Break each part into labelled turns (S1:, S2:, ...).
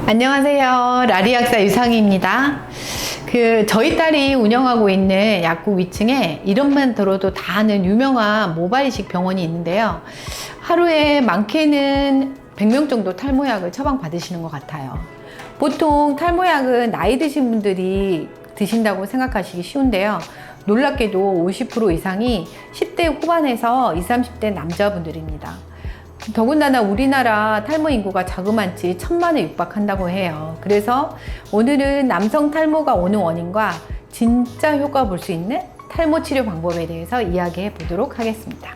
S1: 안녕하세요. 라리약사 유상희입니다. 저희 딸이 운영하고 있는 약국 위층에 이름만 들어도 다 아는 유명한 모발이식 병원이 있는데요. 하루에 많게는 100명 정도 탈모약을 처방받으시는 것 같아요. 보통 탈모약은 나이 드신 분들이 드신다고 생각하시기 쉬운데요. 놀랍게도 50% 이상이 10대 후반에서 20, 30대 남자분들입니다. 더군다나 우리나라 탈모 인구가 자그만치 1000만에 육박한다고 해요. 그래서 오늘은 남성 탈모가 오는 원인과 진짜 효과 볼 수 있는 탈모 치료 방법에 대해서 이야기해 보도록 하겠습니다.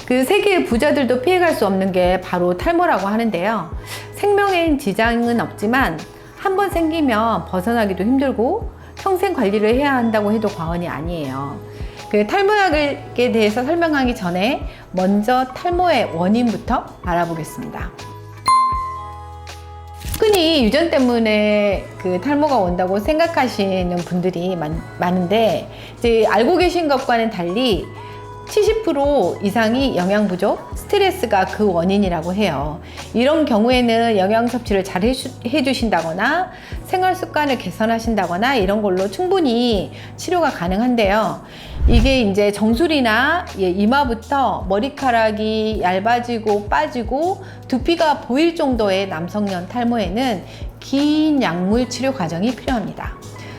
S1: 세계의 부자들도 피해갈 수 없는 게 바로 탈모라고 하는데요. 생명엔 지장은 없지만 한번 생기면 벗어나기도 힘들고 평생 관리를 해야 한다고 해도 과언이 아니에요. 탈모약에 대해서 설명하기 전에 먼저 탈모의 원인부터 알아보겠습니다. 흔히 유전 때문에 탈모가 온다고 생각하시는 분들이 많은데, 이제 알고 계신 것과는 달리 70% 이상이 영양 부족, 스트레스가 그 원인이라고 해요. 이런 경우에는 영양 섭취를 잘 해주신다거나 생활 습관을 개선하신다거나 이런 걸로 충분히 치료가 가능한데요. 이게 이제 정수리나 이마부터 머리카락이 얇아지고 빠지고 두피가 보일 정도의 남성년 탈모에는 긴 약물 치료 과정이 필요합니다.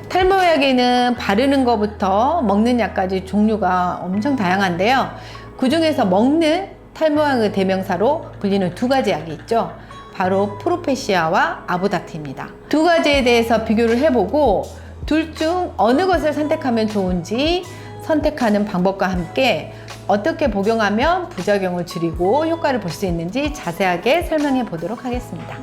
S1: 탈모약에는 바르는 것부터 먹는 약까지 종류가 엄청 다양한데요. 그 중에서 먹는 탈모약의 대명사로 불리는 두 가지 약이 있죠. 바로 프로페시아와 아보다트입니다. 두 가지에 대해서 비교를 해보고 둘 중 어느 것을 선택하면 좋은지 선택하는 방법과 함께 어떻게 복용하면 부작용을 줄이고 효과를 볼 수 있는지 자세하게 설명해 보도록 하겠습니다.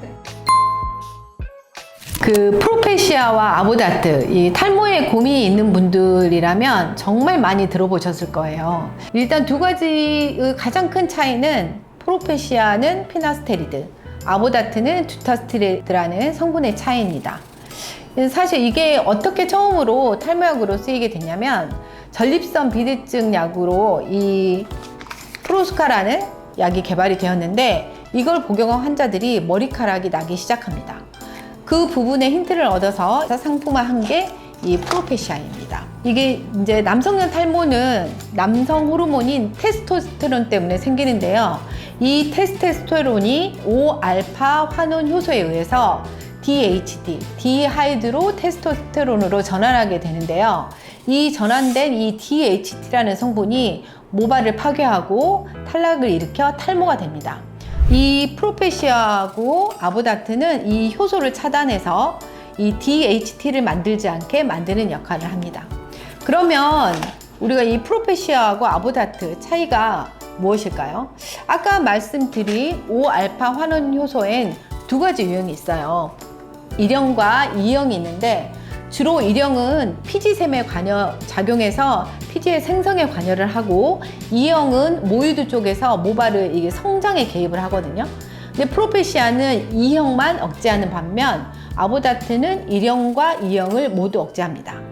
S1: 프로페시아와 아보다트, 이 탈모에 고민이 있는 분들이라면 정말 많이 들어보셨을 거예요. 일단 두 가지의 가장 큰 차이는 프로페시아는 피나스테리드, 아보다트는 두타스테리드라는 성분의 차이입니다. 사실 이게 어떻게 처음으로 탈모약으로 쓰이게 됐냐면 전립선 비대증 약으로 이 프로스카라는 약이 개발이 되었는데 이걸 복용한 환자들이 머리카락이 나기 시작합니다. 그 부분에 힌트를 얻어서 상품화한 게 이 프로페시아입니다. 이게 이제 남성년 탈모는 남성 호르몬인 테스토스테론 때문에 생기는데요. 이 테스토스테론이 5알파 환원 효소에 의해서 DHT, 디하이드로 테스토스테론으로 전환하게 되는데요. 이 전환된 이 DHT라는 성분이 모발을 파괴하고 탈락을 일으켜 탈모가 됩니다. 이 프로페시아하고 아보다트는 이 효소를 차단해서 이 DHT를 만들지 않게 만드는 역할을 합니다. 그러면 우리가 이 프로페시아하고 아보다트 차이가 무엇일까요? 아까 말씀드린 5알파 환원 효소엔 두 가지 유형이 있어요. 1형과 2형이 있는데 주로 1형은 피지샘에 작용해서 피지의 생성에 관여를 하고 2형은 모유두 쪽에서 모발의 이게 성장에 개입을 하거든요. 근데 프로페시아는 2형만 억제하는 반면 아보다트는 1형과 2형을 모두 억제합니다.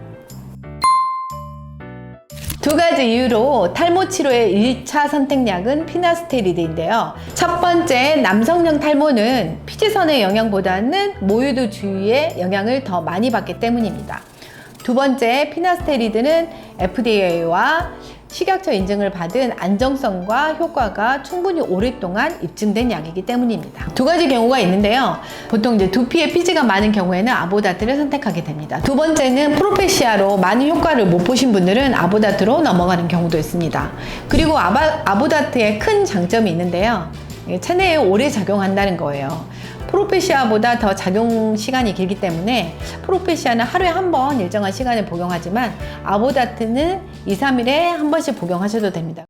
S1: 두 가지 이유로 탈모 치료의 1차 선택약은 피나스테리드인데요. 첫 번째, 남성형 탈모는 피지선의 영향보다는 모유두 주위의 영향을 더 많이 받기 때문입니다. 두 번째, 피나스테리드는 FDA와 식약처 인증을 받은 안정성과 효과가 충분히 오랫동안 입증된 약이기 때문입니다. 두 가지 경우가 있는데요. 보통 이제 두피에 피지가 많은 경우에는 아보다트를 선택하게 됩니다. 두 번째는 프로페시아로 많은 효과를 못 보신 분들은 아보다트로 넘어가는 경우도 있습니다. 그리고 아보다트의 큰 장점이 있는데요. 체내에 오래 작용한다는 거예요. 프로페시아보다 더 작용 시간이 길기 때문에 프로페시아는 하루에 한 번 일정한 시간을 복용하지만 아보다트는 2, 3일에 한 번씩 복용하셔도 됩니다.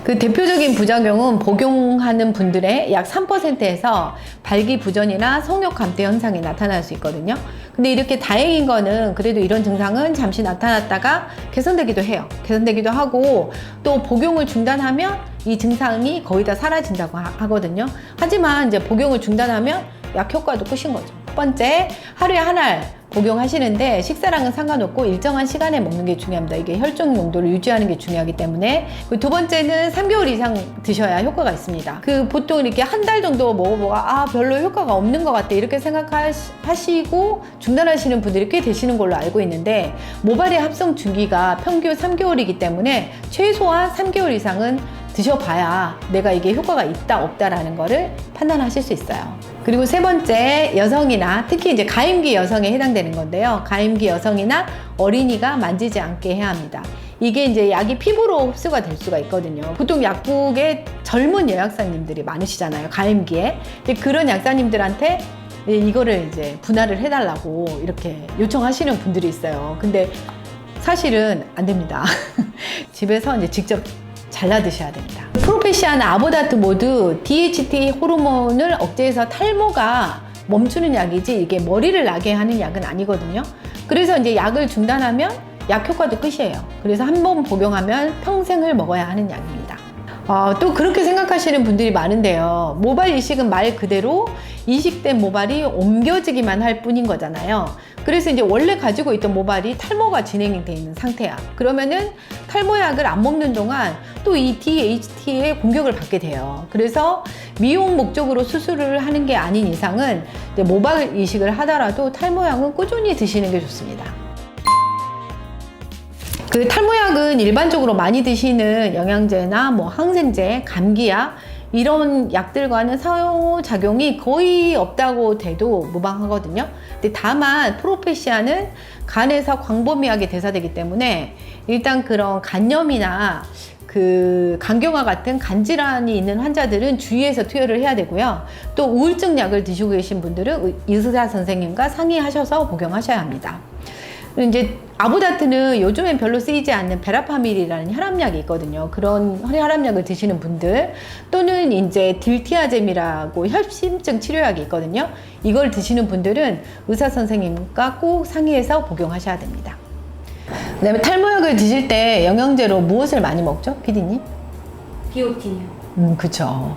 S1: 대표적인 부작용은 복용하는 분들의 약 3%에서 발기부전이나 성욕 감퇴 현상이 나타날 수 있거든요. 근데 이렇게 다행인 거는 그래도 이런 증상은 잠시 나타났다가 개선되기도 해요. 개선되기도 하고 또 복용을 중단하면 이 증상이 거의 다 사라진다고 하거든요. 하지만 이제 복용을 중단하면 약 효과도 끝인 거죠. 첫 번째, 하루에 한 알 복용하시는데 식사랑은 상관없고 일정한 시간에 먹는 게 중요합니다. 이게 혈중 농도를 유지하는 게 중요하기 때문에. 두 번째는 3개월 이상 드셔야 효과가 있습니다. 보통 이렇게 한 달 정도 먹어보고 별로 효과가 없는 것 같아 이렇게 생각하시고 중단하시는 분들이 꽤 되시는 걸로 알고 있는데, 모발의 합성 주기가 평균 3개월이기 때문에 최소한 3개월 이상은 드셔봐야 내가 이게 효과가 있다 없다라는 거를 판단하실 수 있어요. 그리고 세 번째, 여성이나 특히 이제 가임기 여성에 해당되는 건데요. 가임기 여성이나 어린이가 만지지 않게 해야 합니다. 이게 이제 약이 피부로 흡수가 될 수가 있거든요. 보통 약국에 젊은 여약사님들이 많으시잖아요. 가임기에. 근데 그런 약사님들한테 이거를 이제 분할을 해달라고 이렇게 요청하시는 분들이 있어요. 근데 사실은 안 됩니다. 집에서 이제 직접 잘라 드셔야 됩니다. 프로페시아나 아보다트 모두 DHT 호르몬을 억제해서 탈모가 멈추는 약이지 이게 머리를 나게 하는 약은 아니거든요. 그래서 이제 약을 중단하면 약 효과도 끝이에요. 그래서 한 번 복용하면 평생을 먹어야 하는 약입니다. 또 그렇게 생각하시는 분들이 많은데요. 모발 이식은 말 그대로 이식된 모발이 옮겨지기만 할 뿐인 거잖아요. 그래서 이제 원래 가지고 있던 모발이 탈모가 진행이 되어 있는 상태야. 그러면은 탈모약을 안 먹는 동안 또 이 DHT의 공격을 받게 돼요. 그래서 미용 목적으로 수술을 하는 게 아닌 이상은 이제 모발 이식을 하더라도 탈모약은 꾸준히 드시는 게 좋습니다. 탈모약은 일반적으로 많이 드시는 영양제나 뭐 항생제, 감기약 이런 약들과는 상호작용이 거의 없다고 돼도 무방하거든요. 근데 다만 프로페시아는 간에서 광범위하게 대사되기 때문에 일단 그런 간염이나 간경화 같은 간질환이 있는 환자들은 주의해서 투여를 해야 되고요. 또 우울증 약을 드시고 계신 분들은 의사 선생님과 상의하셔서 복용하셔야 합니다. 이제 아보다트는 요즘엔 별로 쓰이지 않는 베라파밀이라는 혈압약이 있거든요. 그런 혈압약을 드시는 분들, 또는 이제 딜티아젬이라고 혈심증 치료약이 있거든요. 이걸 드시는 분들은 의사 선생님과 꼭 상의해서 복용하셔야 됩니다. 그다음에 탈모약을 드실 때 영양제로 무엇을 많이 먹죠, 피디님?
S2: 비오틴이요.
S1: 그쵸.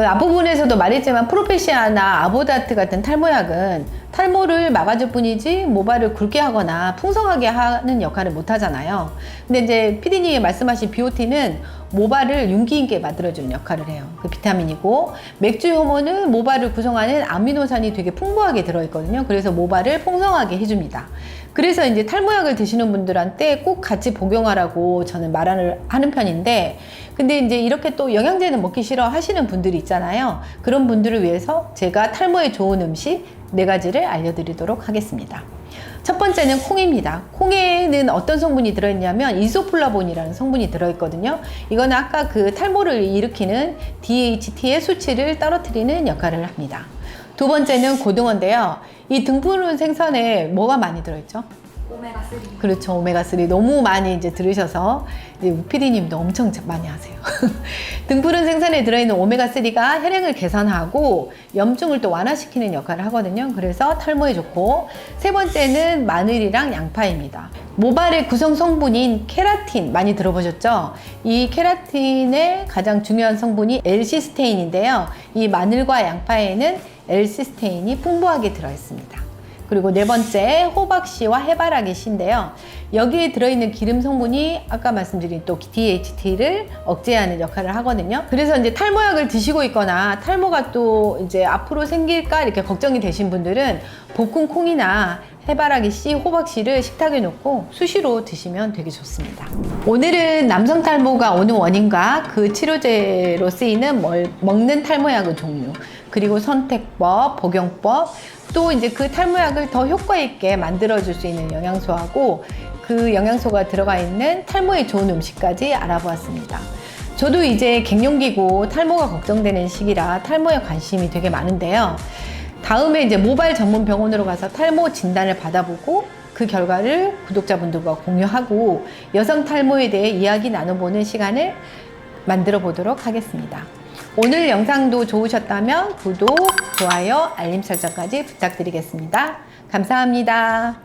S1: 앞부분에서도 말했지만 프로페시아나 아보다트 같은 탈모약은 탈모를 막아줄 뿐이지 모발을 굵게 하거나 풍성하게 하는 역할을 못 하잖아요. 근데 이제 피디님이 말씀하신 비오틴은 모발을 윤기 있게 만들어주는 역할을 해요. 비타민이고, 맥주 효모는 모발을 구성하는 아미노산이 되게 풍부하게 들어있거든요. 그래서 모발을 풍성하게 해줍니다. 그래서 이제 탈모약을 드시는 분들한테 꼭 같이 복용하라고 저는 말을 하는 편인데, 근데 이제 이렇게 또 영양제는 먹기 싫어 하시는 분들이 있잖아요. 그런 분들을 위해서 제가 탈모에 좋은 음식 4가지를 알려드리도록 하겠습니다. 첫 번째는 콩입니다. 콩에는 어떤 성분이 들어있냐면 이소플라본이라는 성분이 들어있거든요. 이건 아까 탈모를 일으키는 DHT의 수치를 떨어뜨리는 역할을 합니다. 두 번째는 고등어인데요. 이 등푸른 생선에 뭐가 많이 들어있죠?
S2: 오메가3.
S1: 그렇죠. 오메가3 너무 많이 이제 들으셔서 PD님도 엄청 많이 하세요. 등푸른 생선에 들어있는 오메가3가 혈행을 개선하고 염증을 또 완화시키는 역할을 하거든요. 그래서 탈모에 좋고, 세 번째는 마늘이랑 양파입니다. 모발의 구성 성분인 케라틴 많이 들어보셨죠? 이 케라틴의 가장 중요한 성분이 L시스테인인데요. 이 마늘과 양파에는 L시스테인이 풍부하게 들어있습니다. 그리고 네 번째, 호박씨와 해바라기씨인데요. 여기에 들어있는 기름 성분이 아까 말씀드린 또 DHT를 억제하는 역할을 하거든요. 그래서 이제 탈모약을 드시고 있거나 탈모가 또 이제 앞으로 생길까 이렇게 걱정이 되신 분들은 볶은 콩이나 해바라기씨, 호박씨를 식탁에 놓고 수시로 드시면 되게 좋습니다. 오늘은 남성 탈모가 오는 원인과 그 치료제로 쓰이는 먹는 탈모약의 종류, 그리고 선택법, 복용법, 또 이제 탈모약을 더 효과 있게 만들어줄 수 있는 영양소하고 그 영양소가 들어가 있는 탈모에 좋은 음식까지 알아보았습니다. 저도 이제 갱년기고 탈모가 걱정되는 시기라 탈모에 관심이 되게 많은데요. 다음에 이제 모발 전문 병원으로 가서 탈모 진단을 받아보고 그 결과를 구독자분들과 공유하고 여성 탈모에 대해 이야기 나눠보는 시간을 만들어 보도록 하겠습니다. 오늘 영상도 좋으셨다면 구독, 좋아요, 알림 설정까지 부탁드리겠습니다. 감사합니다.